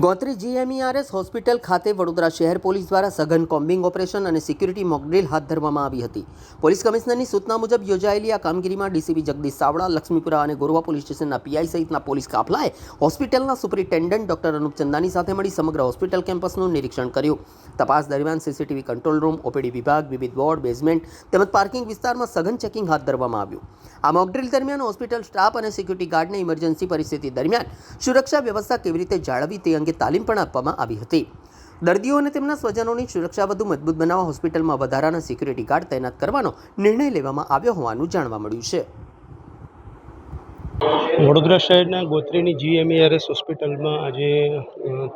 Gotri GMERS hospital ખાતે વડોદરા શહેર police દ્વારા સઘન કોમ્બિંગ ઓપરેશન અને સિક્યુરિટી મોકડ્રીલ હાથ ધરવામાં આવી હતી. પોલીસ કમિશનરની સૂચના મુજબ યોજાયેલી આ કામગીરીમાં ડીસીપી જગદીશ ચાવડા, લક્ષ્મીપુરા અને ગોરવા પોલીસ સ્ટેશનના પીઆઈ સહિતના પોલીસ કાફલાએ હોસ્પિટલના સુપરિન્ટેન્ડન્ટ ડોક્ટર અનુપ ચંદાની સાથે મળી સમગ્ર હોસ્પિટલ કેમ્પસનું નિરીક્ષણ કર્યું. તપાસ દરમિયાન સીસીટીવી કંટ્રોલ રૂમ, ઓપીડી વિભાગ, વિવિધ વોર્ડ, બેઝમેન્ટ તેમજ પાર્કિંગ વિસ્તારમાં સઘન ચેકિંગ હાથ ધરવામાં આવ્યું. આ મોકડ્રીલ દરમિયાન હોસ્પિટલ સ્ટાફ અને સિક્યુરિટી ગાર્ડને ઇમરજન્સી પરિસ્થિતિ દરમિયાન સુરક્ષા વ્યવસ્થા કેવી રીતે જાળવવી તે અંગે તાલીમ પણ આપવામાં આવી હતી. દર્દીઓ અને તેમના સ્વજનોની સુરક્ષા વધુ મજબૂત બનાવવા હોસ્પિટલમાં વધારાના સિક્યુરિટી ગાર્ડ તૈનાત કરવાનો નિર્ણય લેવામાં આવ્યો હોવાનું જાણવા મળ્યું છે. વડોદરા શહેરના ગોત્રીની જીએમઈઆરએસ હોસ્પિટલમાં આજે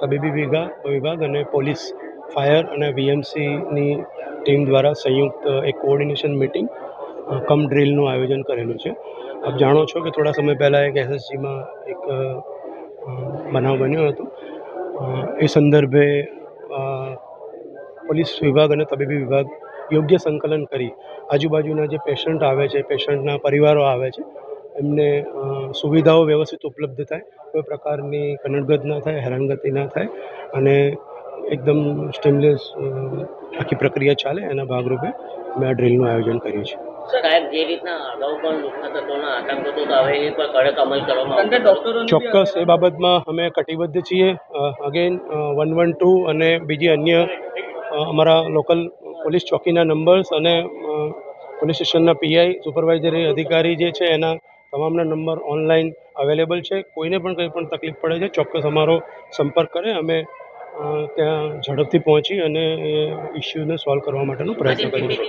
તબીબી વિભાગ અને પોલીસ, ફાયર અને વીએમસીની ટીમ દ્વારા સંયુક્ત એક કોઓર્ડિનેશન મિટિંગ કમ ડ્રીલનું આયોજન કરેલું છે. આપ જાણો છો કે થોડા સમય પહેલાં એક એસએસજીમાં એક બનાવ બન્યો હતો. એ સંદર્ભે પોલીસ વિભાગ અને તબીબી વિભાગ યોગ્ય સંકલન કરી આજુબાજુના જે પેશન્ટ આવે છે, પેશન્ટના પરિવારો આવે છે, એમને સુવિધાઓ વ્યવસ્થિત ઉપલબ્ધ થાય, કોઈ પ્રકારની કનડગત ના થાય, હેરાનગતિ ના થાય અને એકદમ સ્ટીમલેસ આખી પ્રક્રિયા ચાલે એના ભાગરૂપે મેં આ ડ્રીલનું આયોજન કર્યું છે. સાહેબ, જે રીતના અગાઉ પણ લુખ્ખા તત્વોના આતંક હતો તો હવે એ પર કડક અમલ કરવામાં ચોક્કસ એ બાબતમાં અમે કટિબદ્ધ છીએ. અગેન 112 અને બીજી અન્ય અમારા લોકલ પોલીસ ચોકીના નંબર્સ અને પોલીસ સ્ટેશનના પીઆઈ, સુપરવાઇઝરી અધિકારી જે છે એના તમામના નંબર ઓનલાઈન અવેલેબલ છે. કોઈને પણ કંઈ પણ તકલીફ પડે છે ચોક્કસ અમારો સંપર્ક કરે. અમે ત્યાં ઝડપથી પહોંચી અને એ ઇસ્યુને સોલ્વ કરવા માટેનો પ્રયત્ન કરીશું.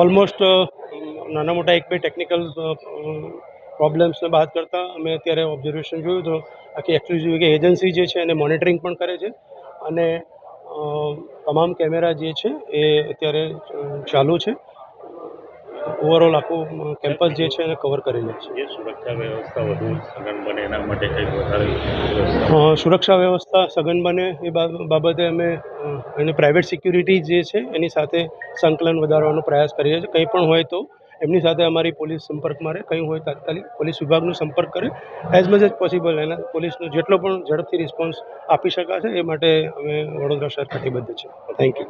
ઓલમોસ્ટ નાના મોટા એક બે ટેકનિકલ પ્રોબ્લેમ્સને બાદ કરતાં અમે અત્યારે ઓબ્ઝર્વેશન જોયું તો આખી એક્સક્લુઝિવ એજન્સી જે છે એને મોનિટરિંગ પણ કરે છે અને તમામ કેમેરા જે છે એ અત્યારે ચાલુ છે. ઓવરઓલ આખું કેમ્પસ જે છે એને કવર કરી લે છે. સુરક્ષા વ્યવસ્થા વધુ સઘન બને એના માટે કંઈક વધારે સુરક્ષા વ્યવસ્થા સઘન બને એ બાબતે અમે અને પ્રાઇવેટ સિક્યુરિટી જે છે એની સાથે સંકલન વધારવાનો પ્રયાસ કરીએ છીએ. કંઈ પણ હોય તો એમની સાથે અમારી પોલીસ સંપર્કમાં રહે, કંઈ હોય તાત્કાલિક પોલીસ વિભાગનો સંપર્ક કરે. એઝ મચ એઝ પોસિબલ એના પોલીસનો જેટલો પણ ઝડપથી રિસ્પોન્સ આપી શકાશે એ માટે અમે વડોદરા શહેર કટિબદ્ધ છે. Thank you.